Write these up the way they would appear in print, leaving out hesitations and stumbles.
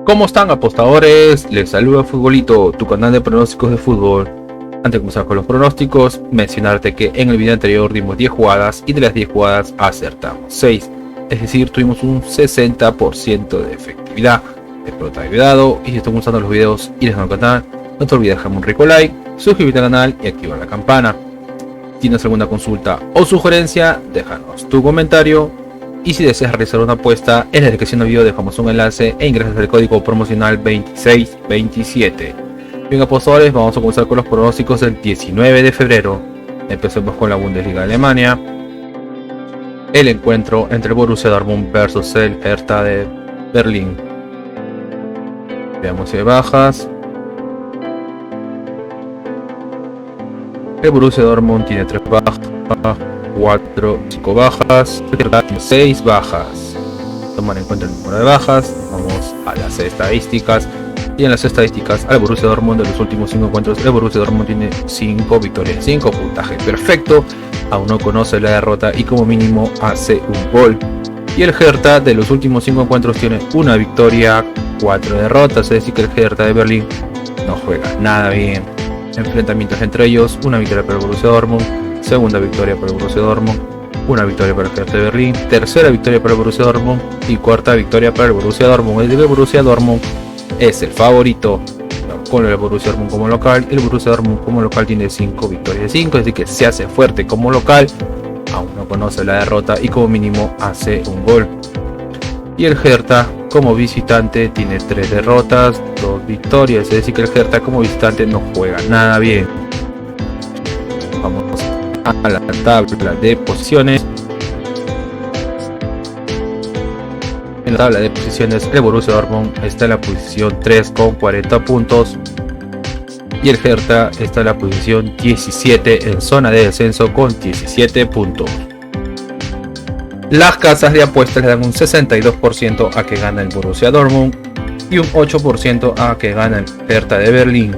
¿Cómo están, apostadores? Les saluda Futbolito, tu canal de pronósticos de fútbol. Antes de comenzar con los pronósticos, mencionarte que en el video anterior dimos 10 jugadas y de las 10 jugadas acertamos 6. Es decir, tuvimos un 60% de efectividad. Espero te haya ayudado, y si están gustando los videos y les dan al canal, no te olvides dejarme un rico like, suscribirte al canal y activar la campana. Si tienes alguna consulta o sugerencia, déjanos tu comentario. Y si deseas realizar una apuesta, en la descripción del video dejamos un enlace e ingresas el código promocional 2627. Bien, apostadores, vamos a comenzar con los pronósticos del 19 de febrero. Empecemos con la Bundesliga de Alemania. El encuentro entre el Borussia Dortmund versus el Hertha de Berlín. Veamos si hay bajas. El Borussia Dortmund tiene 3 bajas, 5 bajas, 6 bajas. Tomar en cuenta el número de bajas. Vamos a las estadísticas. Y en las estadísticas, al Borussia Dortmund de los últimos 5 encuentros, el Borussia Dortmund tiene 5 victorias, 5 puntaje perfecto. Aún no conoce la derrota y como mínimo hace un gol. Y el Hertha de los últimos 5 encuentros tiene una victoria, 4 derrotas. Es decir que el Hertha de Berlín no juega nada bien. Enfrentamientos entre ellos: una victoria para el Borussia Dortmund, segunda victoria para el Borussia Dortmund, una victoria para el Hertha de Berlín, tercera victoria para el Borussia Dortmund y cuarta victoria para el Borussia Dortmund. Es decir, el Borussia Dortmund es el favorito con el Borussia Dortmund como local. El Borussia Dortmund como local tiene 5 victorias de 5, es decir que se hace fuerte como local. Aún no conoce la derrota y como mínimo hace un gol. Y el Hertha como visitante tiene 3 derrotas, 2 victorias, es decir que el Hertha como visitante no juega nada bien. Vamos a la tabla de posiciones. En la tabla de posiciones, el Borussia Dortmund está en la posición 3 con 40 puntos y el Hertha está en la posición 17 en zona de descenso con 17 puntos. Las casas de apuestas le dan un 62% a que gana el Borussia Dortmund y un 8% a que gana el Hertha de Berlín.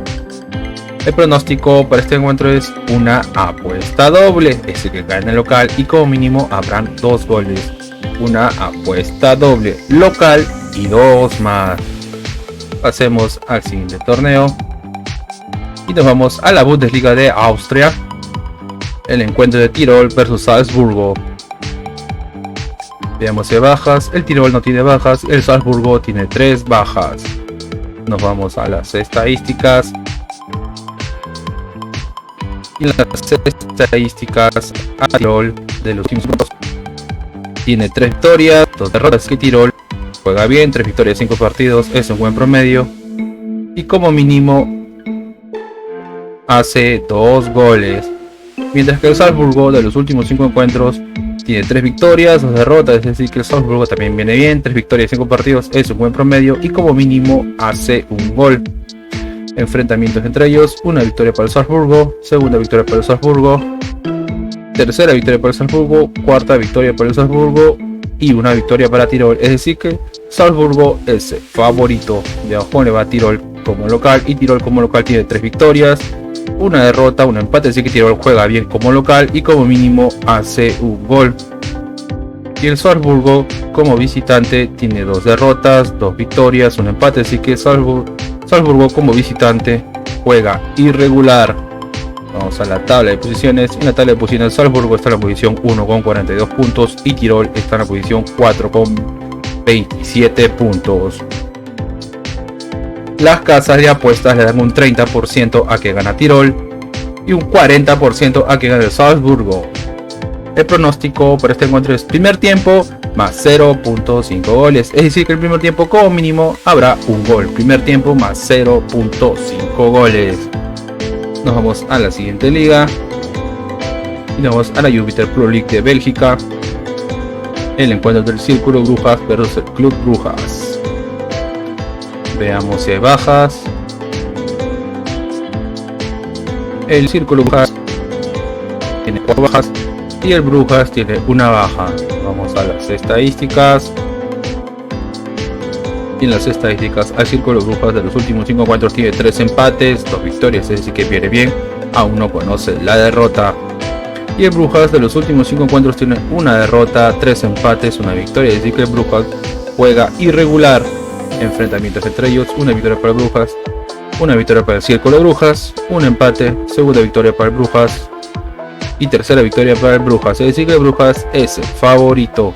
El pronóstico para este encuentro es una apuesta doble, es decir que gana el local y como mínimo habrán 2 goles. Una apuesta doble local y 2 más. Pasemos al siguiente torneo y nos vamos a la Bundesliga de Austria. El encuentro de Tirol versus Salzburgo. Veamos si hay bajas. El Tirol no tiene bajas, el Salzburgo tiene 3 bajas. Nos vamos a las estadísticas. Y las estadísticas, a Tirol de los últimos minutos tiene 3 victorias, 2 derrotas. Que Tirol juega bien, 3 victorias, 5 partidos, es un buen promedio. Y como mínimo hace 2 goles. Mientras que el Salzburgo de los últimos 5 encuentros tiene 3 victorias, 2 derrotas, es decir que el Salzburgo también viene bien, 3 victorias, 5 partidos, es un buen promedio y como mínimo hace un gol. Enfrentamientos entre ellos: una victoria para el Salzburgo, segunda victoria para el Salzburgo, tercera victoria para el Salzburgo, cuarta victoria para el Salzburgo y una victoria para Tirol. Es decir que Salzburgo es el favorito. Veamos cómo le va a Tirol como local, y Tirol como local tiene 3 victorias, una derrota, un empate, así que Tirol juega bien como local y como mínimo hace un gol. Y el Salzburgo como visitante tiene 2 derrotas, 2 victorias, un empate, así que Salzburgo como visitante juega irregular. Vamos a la tabla de posiciones. En la tabla de posiciones, Salzburgo está en la posición 1 con 42 puntos y Tirol está en la posición 4 con 27 puntos. Las casas de apuestas le dan un 30% a que gana Tirol y un 40% a que gana el Salzburgo. El pronóstico para este encuentro es primer tiempo más 0.5 goles, es decir que el primer tiempo como mínimo habrá un gol. Primer tiempo más 0.5 goles. Nos vamos a la siguiente liga y nos vamos a la Jupiler Pro League de Bélgica. El encuentro del Círculo Brujas versus el Club Brujas. Veamos si hay bajas. El Círculo Brujas tiene 4 bajas y el Brujas tiene una baja. Vamos a las estadísticas. Y en las estadísticas, al Círculo Brujas de los últimos 5 encuentros tiene 3 empates, 2 victorias, es decir que viene bien, aún no conoce la derrota. Y el Brujas de los últimos 5 encuentros tiene una derrota, 3 empates, una victoria, es decir que el Brujas juega irregular. Enfrentamientos entre ellos: una victoria para el Brujas, una victoria para el Círculo de Brujas, un empate, segunda victoria para el Brujas y tercera victoria para el Brujas. Es decir que el Brujas es el favorito.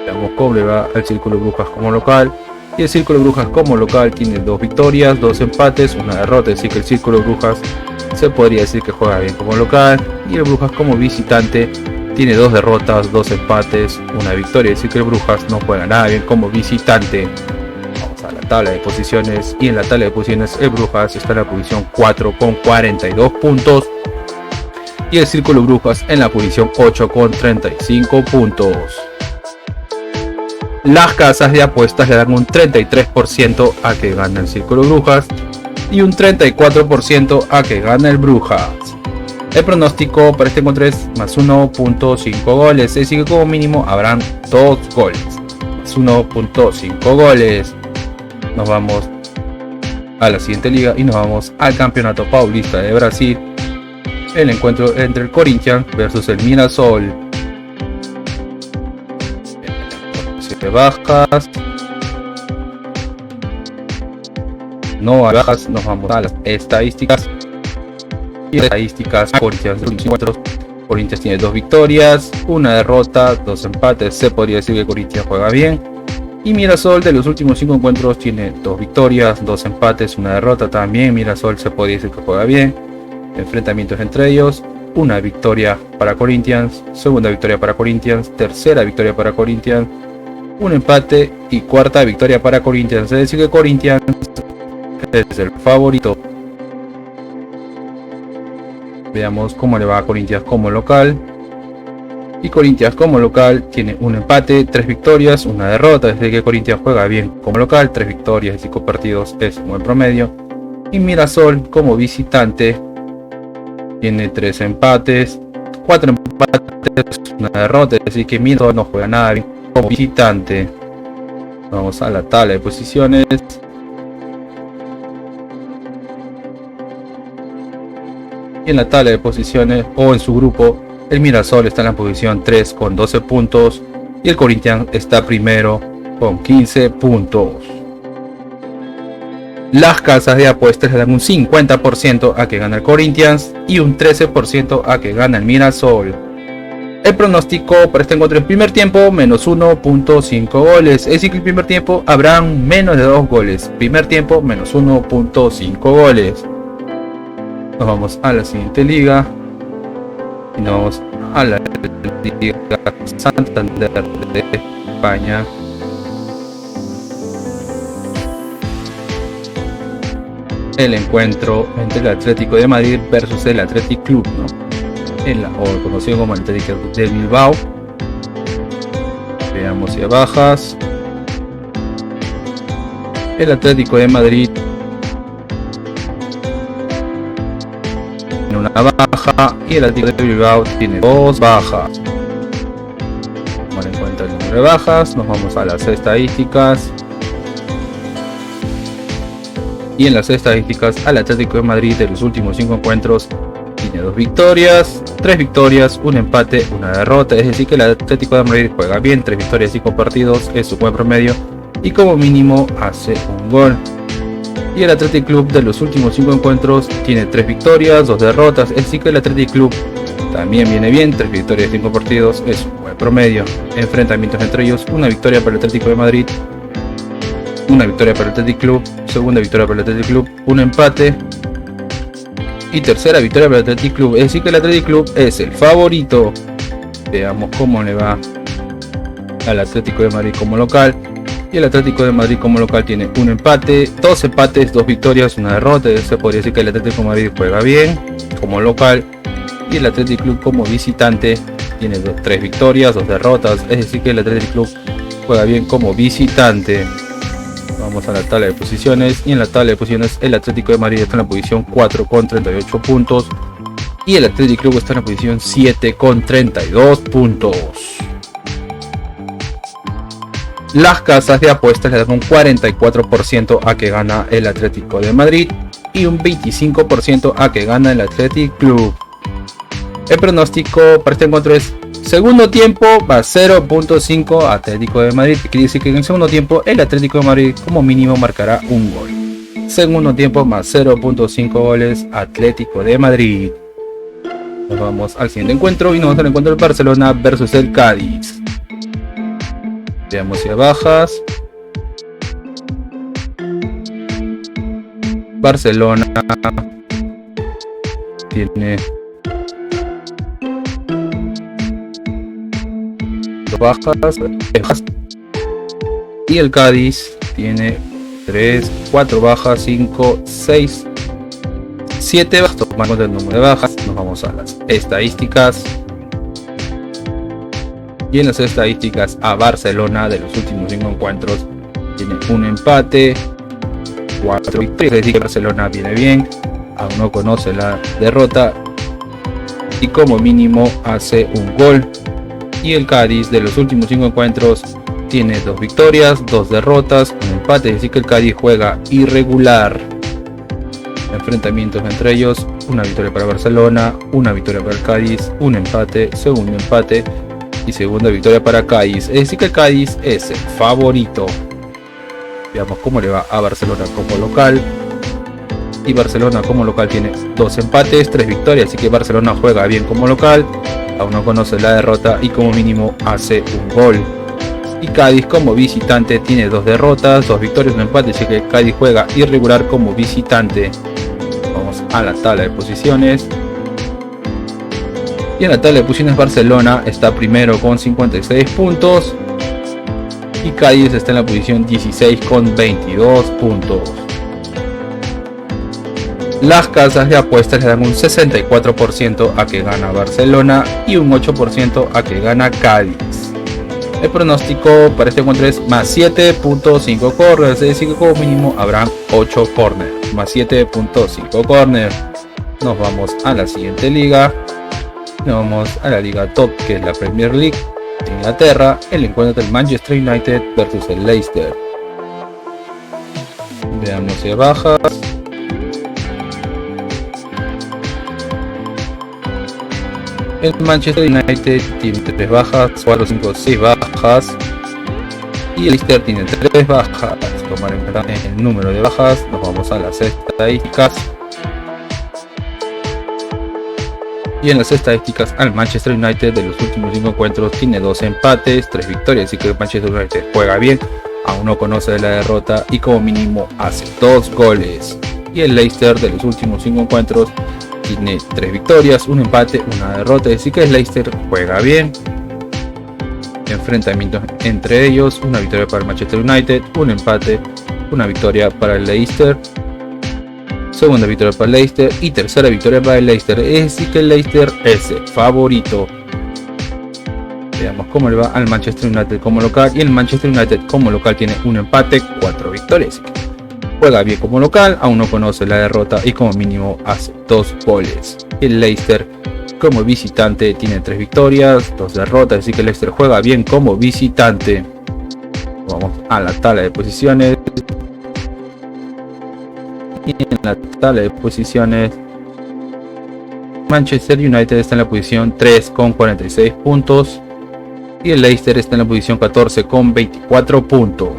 Veamos cómo le va al Círculo de Brujas como local. Y el Círculo de Brujas como local tiene 2 victorias, 2 empates, una derrota. Es decir que el Círculo de Brujas se podría decir que juega bien como local. Y el Brujas como visitante tiene 2 derrotas, 2 empates, una victoria. Es decir que el Brujas no juega nada bien como visitante. Vamos a la tabla de posiciones. Y en la tabla de posiciones el Brujas está en la posición 4 con 42 puntos. Y el Círculo de Brujas en la posición 8 con 35 puntos. Las casas de apuestas le dan un 33% a que gane el Círculo de Brujas y un 34% a que gane el Brujas. El pronóstico para este encuentro es más 1.5 goles, es decir que como mínimo habrán 2 goles. Más 1.5 goles. Nos vamos a la siguiente liga y nos vamos al Campeonato Paulista de Brasil. El encuentro entre el Corinthians versus el Mirassol. Bajas, no hay bajas, nos vamos a las estadísticas. Y las estadísticas: Corinthians tiene 2 victorias, una derrota, 2 empates. Se podría decir que Corinthians juega bien. Y Mirassol de los últimos 5 encuentros tiene 2 victorias, 2 empates, una derrota. También Mirassol se podría decir que juega bien. Enfrentamientos entre ellos: una victoria para Corinthians, segunda victoria para Corinthians, tercera victoria para Corinthians, un empate y cuarta victoria para Corinthians. Es decir que Corinthians es el favorito. Veamos cómo le va a Corinthians como local. Y Corinthians como local tiene un empate, 3 victorias, una derrota. Es decir que Corinthians juega bien como local, 3 victorias y 5 partidos es un buen promedio. Y Mirassol como visitante tiene 3 empates, 4 empates, una derrota. Es decir que Mirassol no juega nada bien como visitante. Vamos a la tabla de posiciones. Y en la tabla de posiciones o en su grupo, el Mirassol está en la posición 3 con 12 puntos y el Corinthians está primero con 15 puntos. Las casas de apuestas le dan un 50% a que gana el Corinthians y un 13% a que gana el Mirassol. El pronóstico para este encuentro: en primer tiempo menos 1.5 goles, es decir que el primer tiempo habrán menos de 2 goles. Primer tiempo menos 1.5 goles. Nos vamos a la siguiente liga y nos vamos a la Liga Santander de España. El encuentro entre el Atlético de Madrid versus el Athletic Club, ¿no? O conocido como el Atlético de Bilbao. Veamos si hay bajas. El Atlético de Madrid tiene una baja y el Atlético de Bilbao tiene 2 bajas. Tomar en cuenta el número de bajas, nos vamos a las estadísticas. Y en las estadísticas, al Atlético de Madrid de los últimos 5 encuentros tiene 2 victorias, 3 victorias, un empate, una derrota. Es decir que el Atlético de Madrid juega bien, 3 victorias y 5 partidos es su buen promedio y como mínimo hace un gol. Y el Athletic Club de los últimos 5 encuentros tiene 3 victorias, 2 derrotas. Es decir que el Athletic Club también viene bien, 3 victorias y 5 partidos es un buen promedio. Enfrentamientos entre ellos: una victoria para el Atlético de Madrid, una victoria para el Athletic Club, segunda victoria para el Athletic Club, un empate y tercera victoria para el Athletic Club. Es decir que el Athletic Club es el favorito. Veamos cómo le va al Atlético de Madrid como local. Y el Atlético de Madrid como local tiene un empate, 2 empates, 2 victorias, una derrota. Se podría decir que el Atlético de Madrid juega bien como local y el Athletic Club como visitante tiene 3 victorias, 2 derrotas. Es decir que el Athletic Club juega bien como visitante. Vamos a la tabla de posiciones y en la tabla de posiciones el Atlético de Madrid está en la posición 4 con 38 puntos y el Athletic Club está en la posición 7 con 32 puntos. Las casas de apuestas le dan un 44% a que gana el Atlético de Madrid y un 25% a que gana el Athletic Club. El pronóstico para este encuentro es Segundo tiempo va 0.5 Atlético de Madrid. Quiere decir que en el segundo tiempo el Atlético de Madrid como mínimo marcará un gol. Segundo tiempo más 0.5 goles Atlético de Madrid. Nos vamos al siguiente encuentro y nos vamos al encuentro del Barcelona versus el Cádiz. Veamos si bajas. Barcelona tiene bajas y el Cádiz tiene 3, 4 bajas, 5, 6, 7 bajas. Tomamos el número de bajas, nos vamos a las estadísticas. Y en las estadísticas a Barcelona de los últimos 5 encuentros tiene un empate, 4 victorias, es decir que Barcelona viene bien, aún no conoce la derrota y como mínimo hace un gol. Y el Cádiz de los últimos 5 encuentros tiene 2 victorias, 2 derrotas, un empate, es decir que el Cádiz juega irregular. Enfrentamientos entre ellos, una victoria para Barcelona, una victoria para el Cádiz, un empate, segundo empate y segunda victoria para Cádiz, es decir que el Cádiz es el favorito. Veamos cómo le va a Barcelona como local. Y Barcelona como local tiene 2 empates, 3 victorias, así que Barcelona juega bien como local, aún no conoce la derrota y como mínimo hace un gol. Y Cádiz como visitante tiene 2 derrotas, 2 victorias, un empate, así que Cádiz juega irregular como visitante. Vamos a la tabla de posiciones. Y en la tabla de posiciones Barcelona está primero con 56 puntos. Y Cádiz está en la posición 16 con 22 puntos. Las casas de apuestas le dan un 64% a que gana Barcelona y un 8% a que gana Cádiz. El pronóstico para este encuentro es más 7.5 corners, es decir que como mínimo habrán 8 corners, más 7.5 corners. Nos vamos a la siguiente liga. Nos vamos a la liga top, que es la Premier League de Inglaterra, el encuentro del Manchester United versus el Leicester. Veamos si bajas. El Manchester United tiene 3 bajas, 4, 5, 6 bajas. Y el Leicester tiene 3 bajas. Tomar en cuenta el número de bajas, nos vamos a las estadísticas. Y en las estadísticas al Manchester United de los últimos 5 encuentros tiene 2 empates, 3 victorias, así que el Manchester United juega bien, aún no conoce la derrota y como mínimo hace 2 goles. Y el Leicester de los últimos 5 encuentros tiene 3 victorias, un empate, una derrota, así que el Leicester juega bien. Enfrentamientos entre ellos, una victoria para el Manchester United, un empate, una victoria para el Leicester, segunda victoria para el Leicester y tercera victoria para el Leicester, es decir que el Leicester es el favorito. Veamos cómo le va al Manchester United como local, y el Manchester United como local tiene un empate, 4 victorias. Juega bien como local, aún no conoce la derrota y como mínimo hace 2 goles. El Leicester como visitante tiene 3 victorias, 2 derrotas, así que el Leicester juega bien como visitante. Vamos a la tabla de posiciones. Y en la tabla de posiciones Manchester United está en la posición 3 con 46 puntos y el Leicester está en la posición 14 con 24 puntos.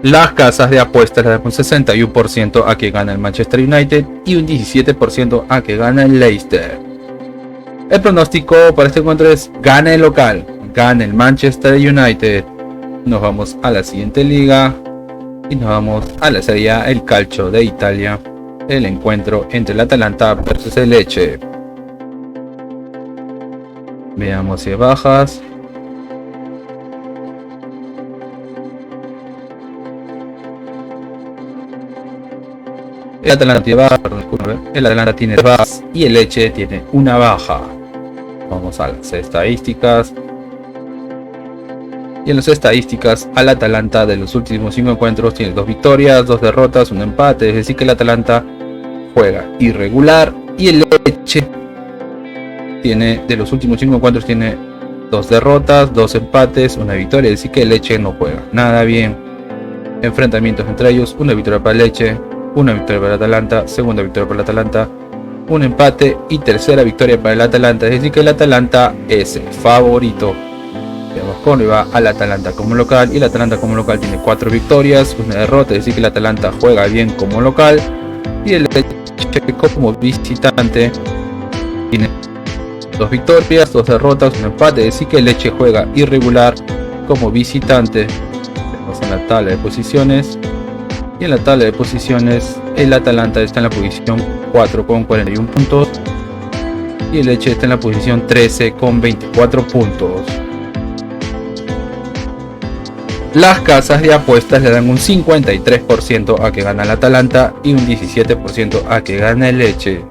Las casas de apuestas le dan un 61% a que gana el Manchester United y un 17% a que gana el Leicester. El pronóstico para este encuentro es gana el local, gana el Manchester United. Nos vamos a la siguiente liga. Y nos vamos a la Serie A, el Calcio de Italia, el encuentro entre el Atalanta versus el Lecce. Veamos si bajas. El Atalanta tiene baja, el Atalanta tiene 3 bajas y el Lecce tiene una baja. Vamos a las estadísticas. Y en las estadísticas al Atalanta de los últimos 5 encuentros tiene 2 victorias, 2 derrotas, un empate, es decir que el Atalanta juega irregular. Y el Lecce tiene de los últimos 5 encuentros tiene 2 derrotas, 2 empates, una victoria, es decir que el Lecce no juega nada bien. Enfrentamientos entre ellos, una victoria para el Lecce, una victoria para el Atalanta, segunda victoria para el Atalanta un empate y tercera victoria para el Atalanta, es decir que el Atalanta es el favorito. Veamos cómo le va al Atalanta como local, y el Atalanta como local tiene 4 victorias, una derrota, es decir que el Atalanta juega bien como local, y el Lecce como visitante tiene 2 victorias, 2 derrotas, un empate, es decir que el Lecce juega irregular como visitante. Vemos en la tabla de posiciones, y en la tabla de posiciones el Atalanta está en la posición 4 con 41 puntos y el Lecce está en la posición 13 con 24 puntos. Las casas de apuestas le dan un 53% a que gana el Atalanta y un 17% a que gana el Lecce.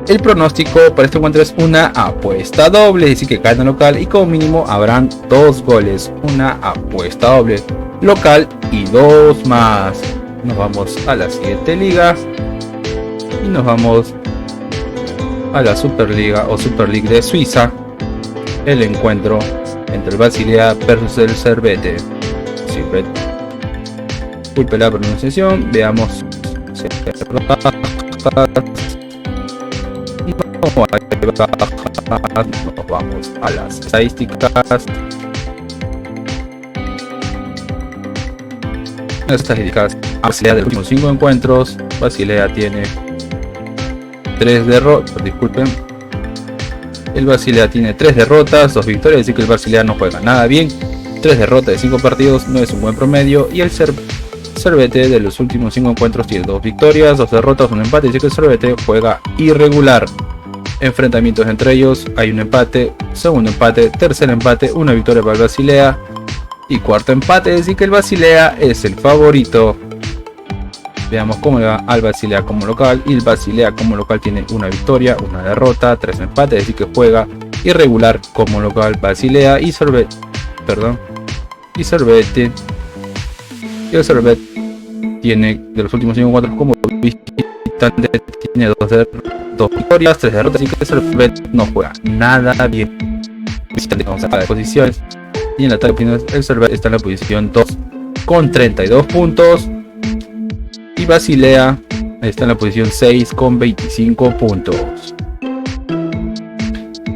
El pronóstico para este encuentro es una apuesta doble, es decir que gana local y como mínimo habrán 2 goles, una apuesta doble local y 2 más. Nos vamos a la siguiente liga y nos vamos a la Superliga o Super League de Suiza. El encuentro entre el Basilea versus el Servette. Disculpe la pronunciación. Veamos. Nos vamos a las estadísticas. Las estadísticas. Basilea de los últimos 5 encuentros. Basilea tiene 3 derrotas. Disculpen. El Basilea tiene 3 derrotas, 2 victorias, así que el Basilea no juega nada bien. 3 derrotas de 5 partidos no es un buen promedio. Y el Servette de los últimos 5 encuentros tiene 2 victorias, 2 derrotas, un empate, así que el Servette juega irregular. Enfrentamientos entre ellos, hay un empate, segundo empate, tercer empate, una victoria para el Basilea y cuarto empate, así que el Basilea es el favorito. Veamos cómo le va al Basilea como local, y el Basilea como local tiene una victoria, una derrota, 3 empates, así que juega irregular como local Basilea y Servette. Y el Servette tiene de los últimos 5 encuentros como visitante tiene 2 victorias, 3 derrotas, así que el Servette no juega nada bien. Visitante, vamos a la posiciones, y en la tabla de posiciones el Servette está en la posición 2 con 32 puntos y Basilea está en la posición 6 con 25 puntos.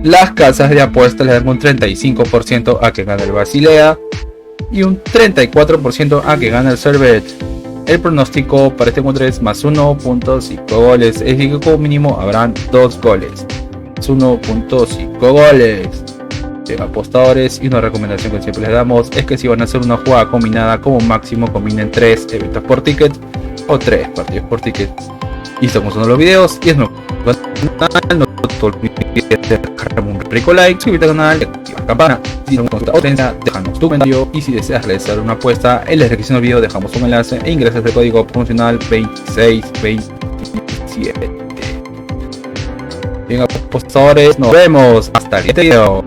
Las casas de apuestas le dan un 35% a que gana el Basilea y un 34% a que gana el Servette. El pronóstico para este encuentro es más 1.5 goles, es decir que como mínimo habrán 2 goles. 1.5 goles. Apostadores, y una recomendación que siempre les damos es que si van a hacer una jugada combinada, como máximo combinen 3 eventos por ticket o 3 partidos por ticket. Y estamos en los videos y es nuevo canal, no te olvides de dejarme un rico like, suscribirte al canal y activar la campana. Si no consulta otra idea, déjanos tu comentario, y si deseas realizar una apuesta, en la descripción del video dejamos un enlace e ingresas el código promocional 2627. Bien, apostadores, nos vemos hasta el siguiente video.